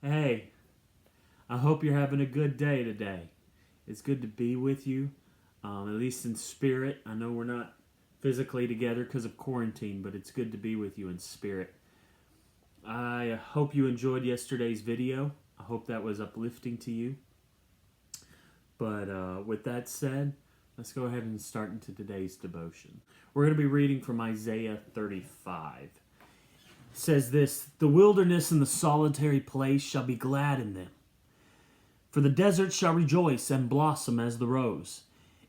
Hey, I hope you're having a good day today. It's good to be with you, at least in spirit. I know we're not physically together because of quarantine, but it's good to be with you in spirit. I hope you enjoyed yesterday's video. I hope that was uplifting to you. But with that said, let's go ahead and start into today's devotion. We're going to be reading from Isaiah 35. It says this: "The wilderness and the solitary place shall be glad in them. For the desert shall rejoice and blossom as the rose.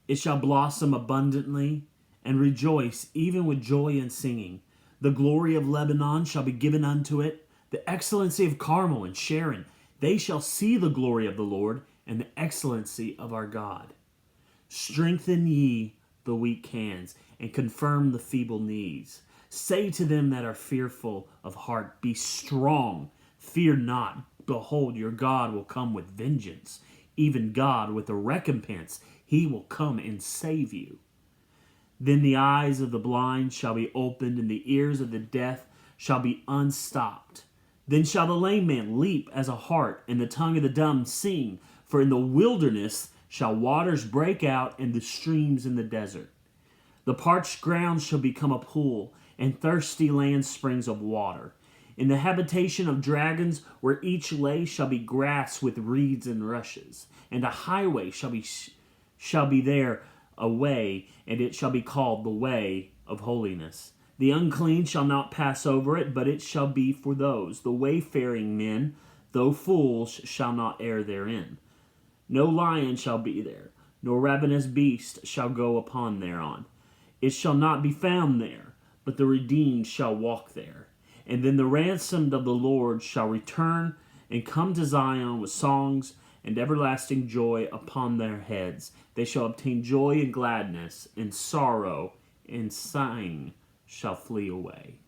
It shall blossom abundantly and rejoice, even with joy and singing. The glory of Lebanon shall be given unto it, the excellency of Carmel and Sharon. They shall see the glory of the Lord and the excellency of our God. Strengthen ye the weak hands, and confirm the feeble knees. Say to them that are fearful of heart, Be strong, fear not. Behold, your God will come with vengeance, even God with a recompense. He will come and save you. Then the eyes of the blind shall be opened, and the ears of the deaf shall be unstopped. Then shall the lame man leap as a hart, and the tongue of the dumb sing. For in the wilderness shall waters break out, and the streams in the desert. The parched ground shall become a pool, and thirsty land springs of water. In the habitation of dragons, where each lay, shall be grass with reeds and rushes. And a highway shall be there a way, and it shall be called the way of holiness. The unclean shall not pass over it, but it shall be for those. The wayfaring men, though fools, shall not err therein. No lion shall be there, nor ravenous beast shall go upon thereon. It shall not be found there, but the redeemed shall walk there. And then the ransomed of the Lord shall return and come to Zion with songs and everlasting joy upon their heads. They shall obtain joy and gladness, and sorrow and sighing shall flee away."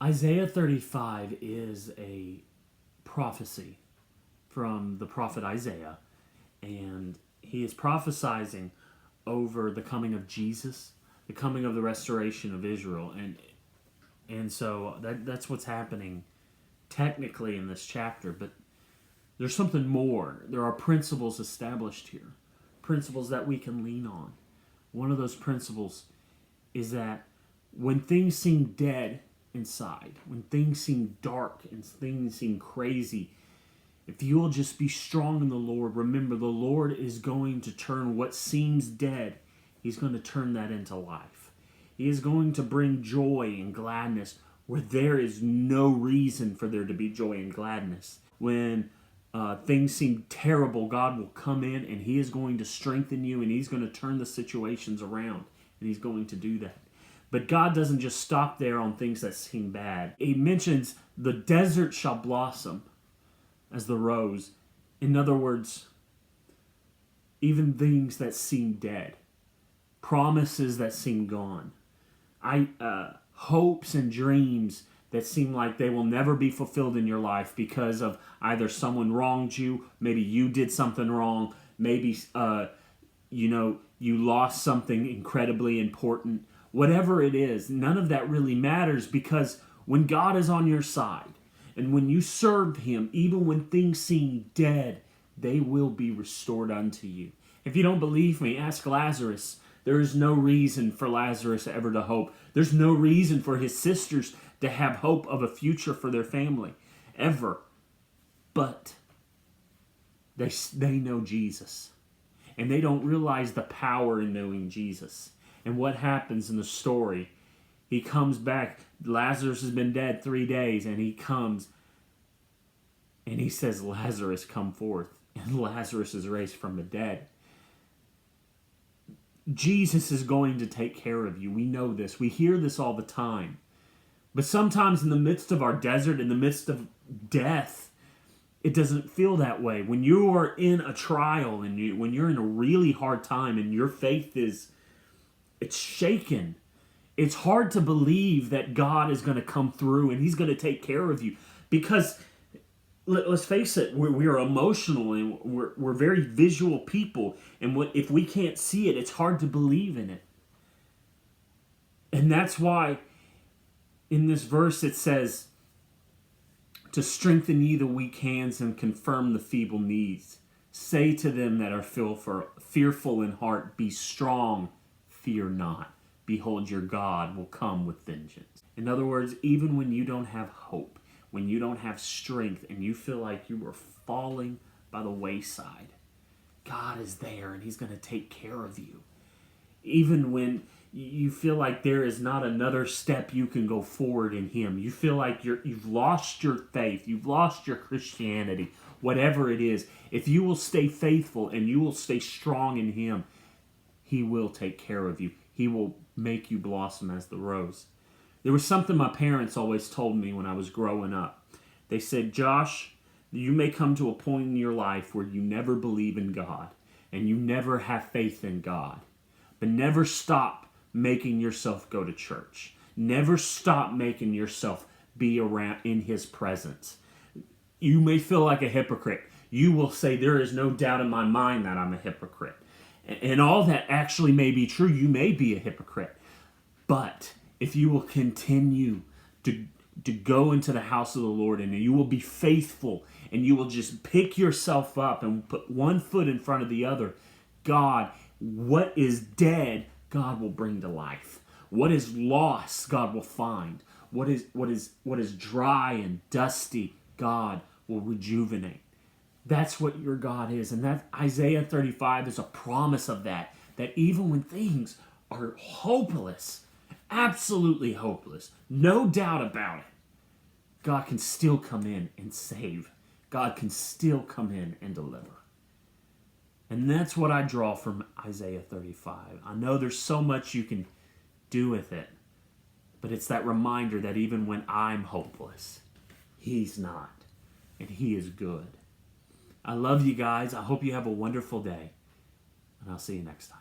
Isaiah 35 is a prophecy from the prophet Isaiah, and he is prophesying over the coming of Jesus, the coming of the restoration of Israel, and so that's what's happening technically in this chapter. But there's something more. There are principles established here, principles that we can lean on. One of those principles is that when things seem dead inside, when things seem dark and things seem crazy, if you will just be strong in the Lord, remember the Lord is going to turn what seems dead, He's going to turn that into life. He is going to bring joy and gladness where there is no reason for there to be joy and gladness. When things seem terrible, God will come in and He is going to strengthen you, and He's going to turn the situations around, and He's going to do that. But God doesn't just stop there on things that seem bad. He mentions the desert shall blossom as the rose. In other words, even things that seem dead, promises that seem gone, hopes and dreams that seem like they will never be fulfilled in your life because of either someone wronged you, maybe you did something wrong, maybe you lost something incredibly important. Whatever it is, none of that really matters, because when God is on your side and when you serve Him, even when things seem dead, they will be restored unto you. If you don't believe me, ask Lazarus. There is no reason for Lazarus ever to hope. There's no reason for his sisters to have hope of a future for their family, ever. But they know Jesus. And they don't realize the power in knowing Jesus. And what happens in the story? He comes back. Lazarus has been dead 3 days, and he comes and he says, "Lazarus, come forth." And Lazarus is raised from the dead. Jesus is going to take care of you. We know this. We hear this all the time. But sometimes in the midst of our desert, in the midst of death, it doesn't feel that way. When you are in a trial and when you're in a really hard time and your faith it's shaken, it's hard to believe that God is going to come through and He's going to take care of you. Because let's face it, we are emotional and we're very visual people. And if we can't see it, it's hard to believe in it. And that's why in this verse it says, to strengthen ye the weak hands and confirm the feeble knees. Say to them that are fearful in heart, be strong, fear not. Behold, your God will come with vengeance. In other words, even when you don't have hope, when you don't have strength, and you feel like you are falling by the wayside, God is there and he's going to take care of you. Even when you feel like there is not another step you can go forward in him, you feel like you've lost your faith, you've lost your Christianity, whatever it is, if you will stay faithful and you will stay strong in him, he will take care of you. He will make you blossom as the rose. There was something my parents always told me when I was growing up. They said, Josh, you may come to a point in your life where you never believe in God and you never have faith in God, but never stop making yourself go to church. Never stop making yourself be around in his presence. You may feel like a hypocrite. You will say, there is no doubt in my mind that I'm a hypocrite. And all that actually may be true. You may be a hypocrite. But if you will continue to go into the house of the Lord and you will be faithful and you will just pick yourself up and put one foot in front of the other, God, what is dead, God will bring to life. What is lost, God will find. What is dry and dusty, God will rejuvenate. That's what your God is. And that Isaiah 35 is a promise of that. That even when things are hopeless, absolutely hopeless, no doubt about it, God can still come in and save. God can still come in and deliver. And that's what I draw from Isaiah 35. I know there's so much you can do with it, but it's that reminder that even when I'm hopeless, he's not, and he is good. I love you guys. I hope you have a wonderful day, and I'll see you next time.